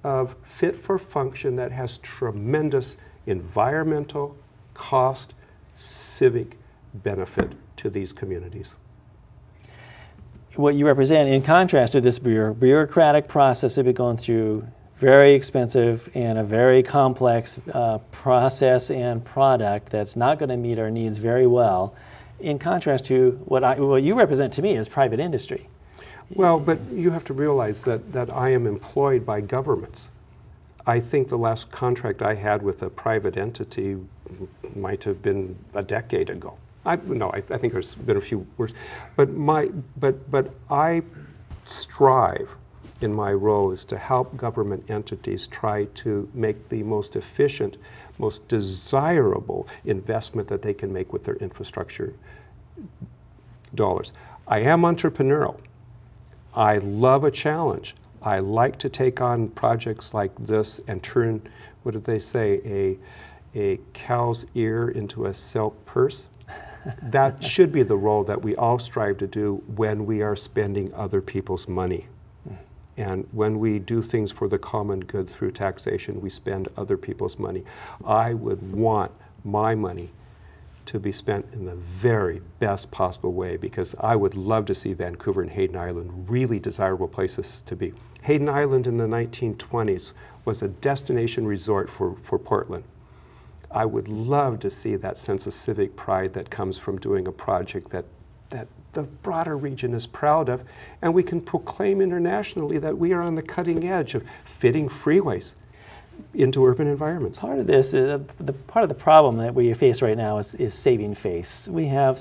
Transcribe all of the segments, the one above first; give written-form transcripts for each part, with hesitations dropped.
of fit for function that has tremendous environmental, cost, civic benefit to these communities. What you represent, in contrast to this bureaucratic process of it going through very expensive and a very complex process and product that's not going to meet our needs very well, in contrast to what you represent to me is private industry. Well, but you have to realize that I am employed by governments. I think the last contract I had with a private entity might have been a decade ago. I think there's been a few worse. But I strive in my role is to help government entities try to make the most efficient, most desirable investment that they can make with their infrastructure dollars. I am entrepreneurial. I love a challenge. I like to take on projects like this and turn, what did they say, a cow's ear into a silk purse. That should be the role that we all strive to do when we are spending other people's money. And when we do things for the common good through taxation, we spend other people's money. I would want my money to be spent in the very best possible way, because I would love to see Vancouver and Hayden Island really desirable places to be. Hayden Island in the 1920s was a destination resort for Portland. I would love to see that sense of civic pride that comes from doing a project that the broader region is proud of, and we can proclaim internationally that we are on the cutting edge of fitting freeways into urban environments. Part of this, part of the problem that we face right now is saving face. We have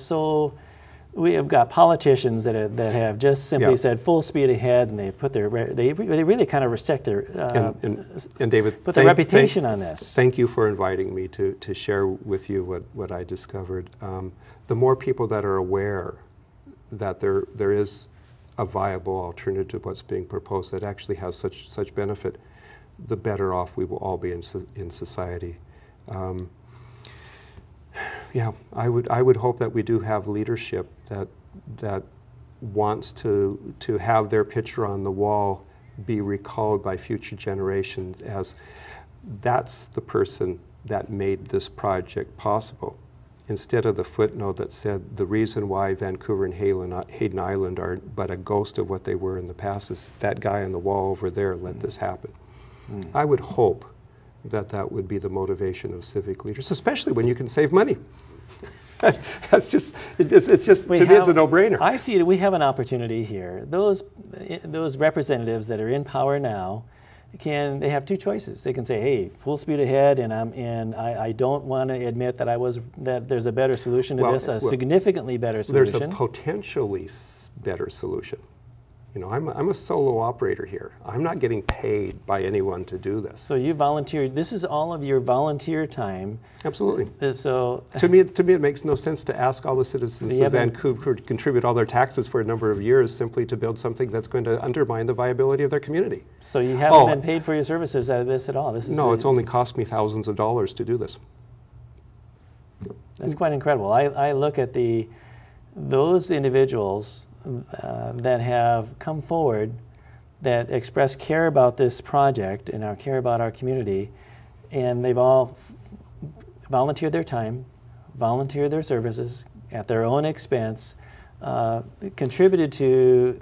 got politicians that have just simply said full speed ahead, and they put they really kind of restrict their and David, put their reputation on this. Thank you for inviting me to share with you what I discovered. The more people that are aware that there is a viable alternative to what's being proposed that actually has such benefit, the better off we will all be in society. Yeah, I would hope that we do have leadership that wants to have their picture on the wall be recalled by future generations as that's the person that made this project possible, instead of the footnote that said the reason why Vancouver and Hayden Island are but a ghost of what they were in the past is that guy on the wall over there let this happen. I would hope that would be the motivation of civic leaders, especially when you can save money. It's just to me, it's a no-brainer. I see that we have an opportunity here. Those representatives that are in power now, they have two choices. They can say, "Hey, full speed ahead," and I don't want to admit that there's a better solution to this, a significantly better solution. There's a potentially better solution. You know, I'm a solo operator here. I'm not getting paid by anyone to do this. So you volunteered. This is all of your volunteer time. Absolutely. So to me, it makes no sense to ask all the citizens of Vancouver to contribute all their taxes for a number of years simply to build something that's going to undermine the viability of their community. So you haven't been paid for your services out of this at all. No, it's only cost me thousands of dollars to do this. That's quite incredible. I look at those individuals that have come forward that express care about this project and care about our community, and they've all volunteered their time, volunteered their services at their own expense, contributed to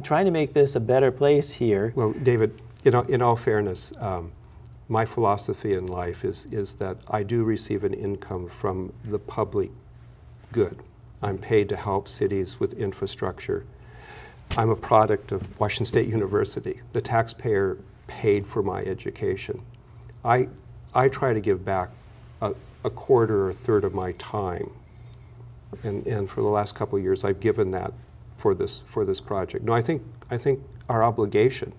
trying to make this a better place here. Well, David, in all fairness, my philosophy in life is that I do receive an income from the public good. I'm paid to help cities with infrastructure. I'm a product of Washington State University. The taxpayer paid for my education. I try to give back a quarter or a third of my time. And for the last couple of years, I've given that for this project. No, I think our obligation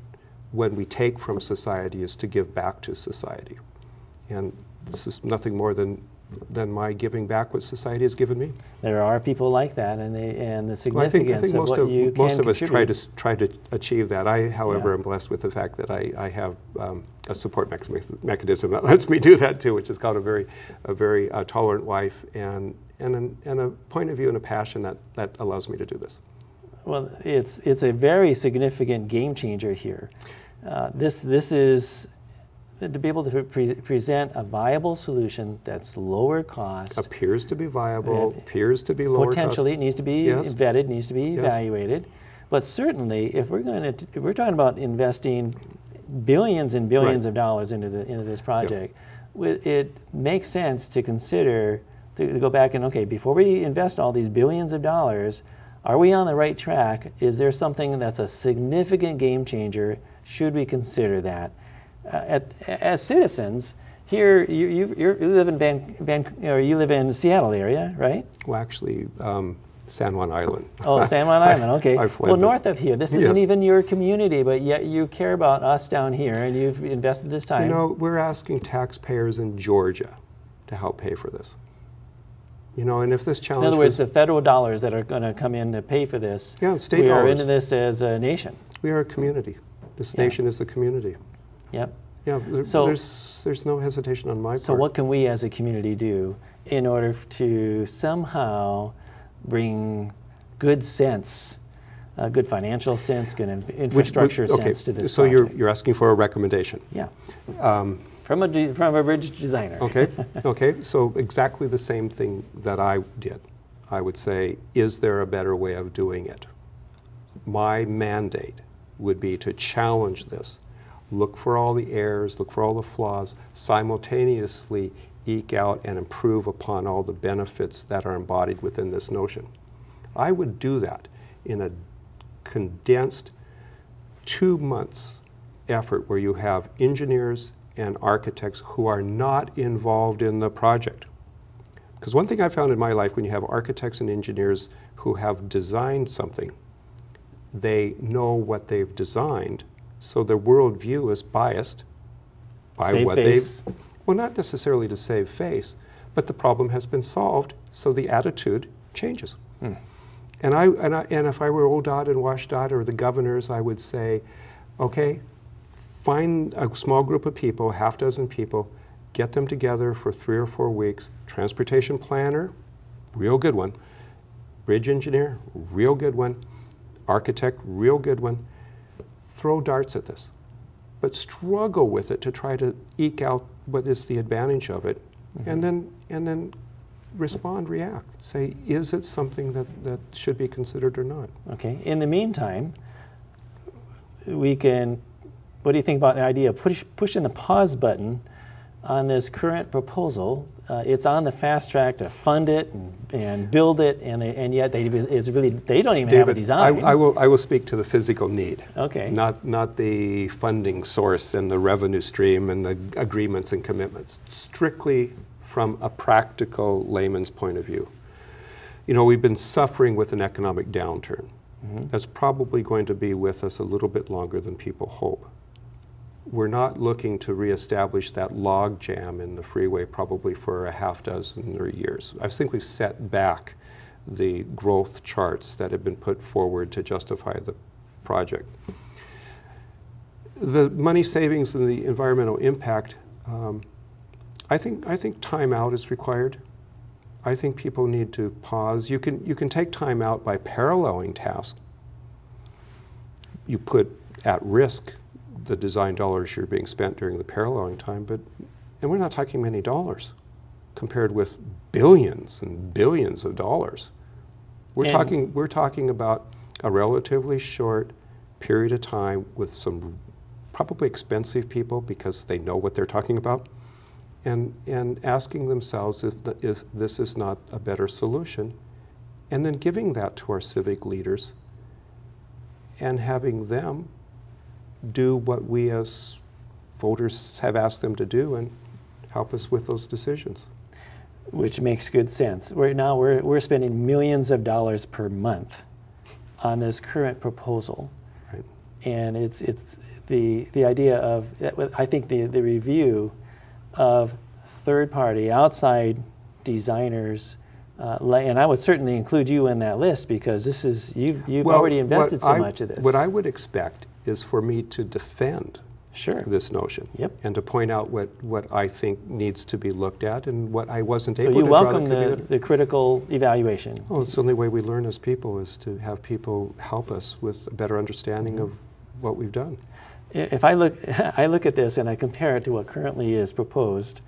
when we take from society is to give back to society. And this is nothing more than my giving back what society has given me. There are people like that, and the significance of what you can most of us try to achieve that. I, however, am blessed with the fact that I have a support mechanism that lets me do that too, which is called a very tolerant wife and a point of view and a passion that allows me to do this. Well, it's a very significant game changer here. This is to be able to present a viable solution that's lower cost. Appears to be viable, appears to be lower potentially, cost. It needs to be vetted, needs to be evaluated. But certainly, if we're talking about investing billions and billions of dollars into this project, it makes sense to consider to go back and, okay, before we invest all these billions of dollars, are we on the right track? Is there something that's a significant game changer? Should we consider that? As citizens here, you live in you live in Seattle area, right? Well, actually, San Juan Island. Oh, San Juan Island. Okay. Well, north of here, this isn't even your community, but yet you care about us down here, and you've invested this time. You know, we're asking taxpayers in Georgia to help pay for this. You know, and if this challenge, in other words, the federal dollars that are going to come in to pay for this, state we dollars. are into this as a nation. We are a community. This nation is a community. Yep. Yeah, there's no hesitation on my part. So what can we as a community do in order to somehow bring good sense, good financial sense, good infrastructure sense to this so project? you're asking for a recommendation? Yeah. From a bridge designer. Okay. Okay. So exactly the same thing that I did. I would say, is there a better way of doing it? My mandate would be to challenge this. Look for all the errors, look for all the flaws, simultaneously eke out and improve upon all the benefits that are embodied within this notion. I would do that in a condensed 2 months effort where you have engineers and architects who are not involved in the project. Because one thing I found in my life, when you have architects and engineers who have designed something, they know what they've designed, so their worldview is biased by save what face. they've, well, not necessarily to save face, but the problem has been solved, so the attitude changes. And if I were ODOT and WashDOT or the governors, I would say, okay, find a small group of people, half dozen people, get them together for 3 or 4 weeks. Transportation planner, real good one. Bridge engineer, real good one. Architect, real good one. Throw darts at this, but struggle with it to try to eke out what is the advantage of it, and then respond, react. Say, is it something that should be considered or not? Okay. In the meantime, we can. What do you think about the idea of pushing the pause button on this current proposal? It's on the fast track to fund it and build it, and yet they don't even have a design. I will speak to the physical need. Okay. Not the funding source and the revenue stream and the agreements and commitments. Strictly from a practical layman's point of view. You know, we've been suffering with an economic downturn. That's probably going to be with us a little bit longer than people hope. We're not looking to reestablish that log jam in the freeway probably for a half dozen or years. I think we've set back the growth charts that have been put forward to justify the project. The money savings and the environmental impact, I think time out is required. I think people need to pause. You can take time out by paralleling tasks. You put at risk the design dollars you're being spent during the paralleling time, and we're not talking many dollars compared with billions and billions of dollars. We're talking about a relatively short period of time with some probably expensive people because they know what they're talking about, and asking themselves if this is not a better solution, and then giving that to our civic leaders and having them do what we as voters have asked them to do and help us with those decisions. Which makes good sense. Right now we're spending millions of dollars per month on this current proposal. Right. And it's the idea of, I think the review of third-party outside designers, and I would certainly include you in that list because this is you've already invested so much of this. What I would expect is for me to defend this notion, and to point out what I think needs to be looked at and what I wasn't able to draw. So you welcome the critical evaluation. Oh, it's the only way we learn as people is to have people help us with a better understanding of what we've done. if I look, I look at this and I compare it to what currently is proposed,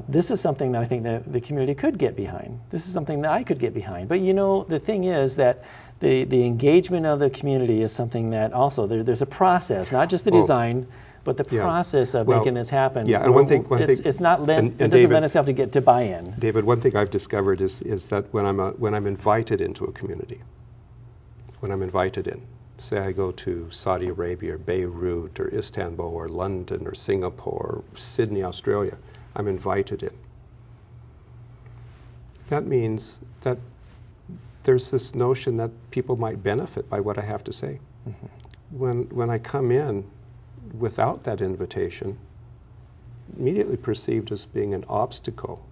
this is something that I think that the community could get behind. This is something that I could get behind. But you know, the thing is that the engagement of the community is something that also, there's a process, not just the design, but the process of making this happen. Yeah, and one thing, it's not it doesn't David, lend itself to buy-in. David, one thing I've discovered is that when I'm invited into a community, when I'm invited in, say I go to Saudi Arabia or Beirut or Istanbul or London or Singapore or Sydney, Australia, I'm invited in. That means that there's this notion that people might benefit by what I have to say. Mm-hmm. When I come in without that invitation, immediately perceived as being an obstacle,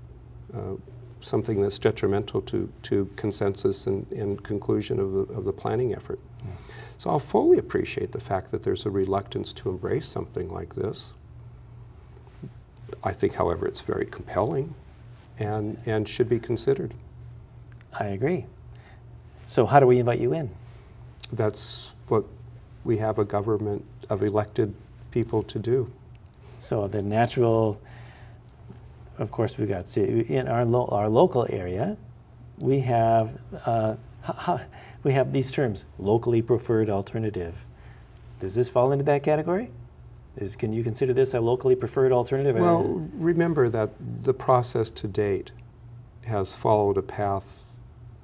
something that's detrimental to consensus and conclusion of the planning effort. Mm. So I'll fully appreciate the fact that there's a reluctance to embrace something like this. I think, however, it's very compelling and should be considered. I agree. So how do we invite you in? That's what we have a government of elected people to do. So the natural, of course, we got in our local area, we have these terms: locally preferred alternative. Does this fall into that category? Can you consider this a locally preferred alternative? Well, remember that the process to date has followed a path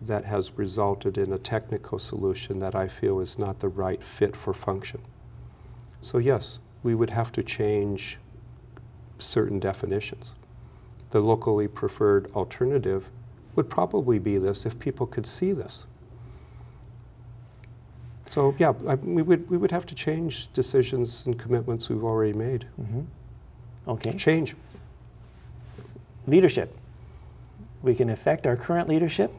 that has resulted in a technical solution that I feel is not the right fit for function. So yes, we would have to change certain definitions. The locally preferred alternative would probably be this if people could see this. So yeah, we would have to change decisions and commitments we've already made. Mm-hmm. Okay. Change. Leadership. We can affect our current leadership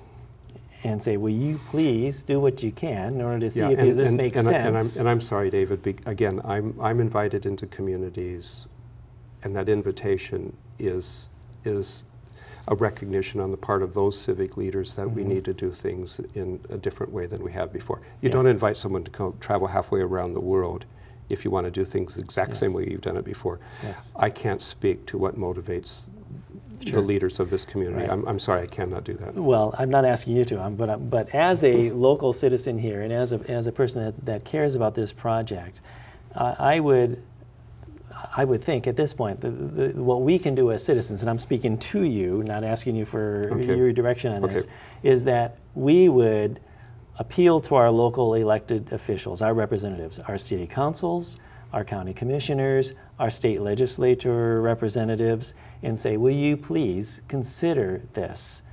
and say, will you please do what you can in order to see if this makes sense. And I'm sorry, David, again, I'm invited into communities, and that invitation is a recognition on the part of those civic leaders that we need to do things in a different way than we have before. You don't invite someone to travel halfway around the world if you want to do things the exact same way you've done it before. Yes. I can't speak to what motivates the leaders of this community. Right. I'm sorry, I cannot do that. Well, I'm not asking you to, but as a local citizen here and as a person that cares about this project, I would think at this point, what we can do as citizens, and I'm speaking to you, not asking you for your direction on this, is that we would appeal to our local elected officials, our representatives, our city councils, our county commissioners, our state legislature representatives, and say, will you please consider this?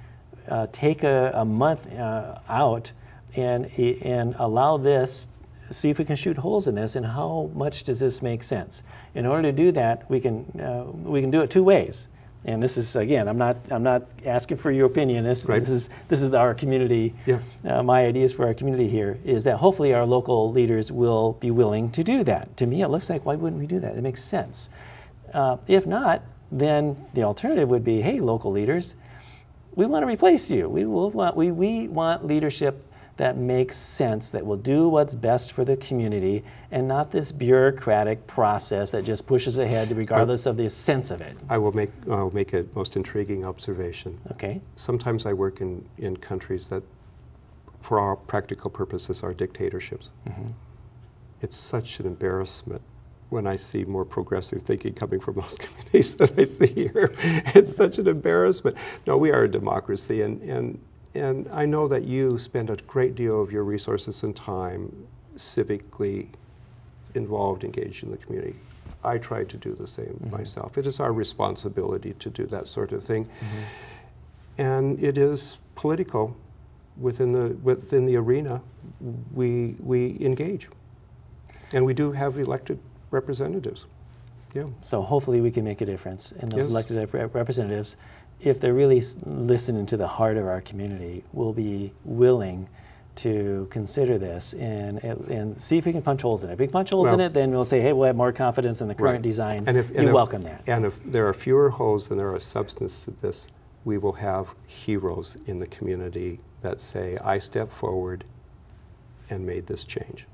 Take a month out and allow this, see if we can shoot holes in this, and how much does this make sense? In order to do that, we can do it two ways. And this is, again, I'm not asking for your opinion. This is our community. Yeah. My ideas for our community here is that hopefully our local leaders will be willing to do that. To me, it looks like, why wouldn't we do that? It makes sense. If not, then the alternative would be, hey, local leaders, we want to replace you. We want leadership that makes sense, that will do what's best for the community, and not this bureaucratic process that just pushes ahead regardless of the sense of it. I'll make a most intriguing observation. Okay. Sometimes I work in countries that, for our practical purposes, are dictatorships. Mm-hmm. It's such an embarrassment when I see more progressive thinking coming from those communities than I see here. It's such an embarrassment. No, we are a democracy, and I know that you spend a great deal of your resources and time civically involved, engaged in the community. I try to do the same myself. It is our responsibility to do that sort of thing. And it is political. Within the arena, we engage. And we do have elected representatives. Yeah. So hopefully we can make a difference. And those elected representatives, if they're really listening to the heart of our community, will be willing to consider this and see if we can punch holes in it. If we can punch holes in it, then we'll say, hey, we'll have more confidence in the current design. And welcome that. And if there are fewer holes than there are substance to this, we will have heroes in the community that say, I stepped forward and made this change.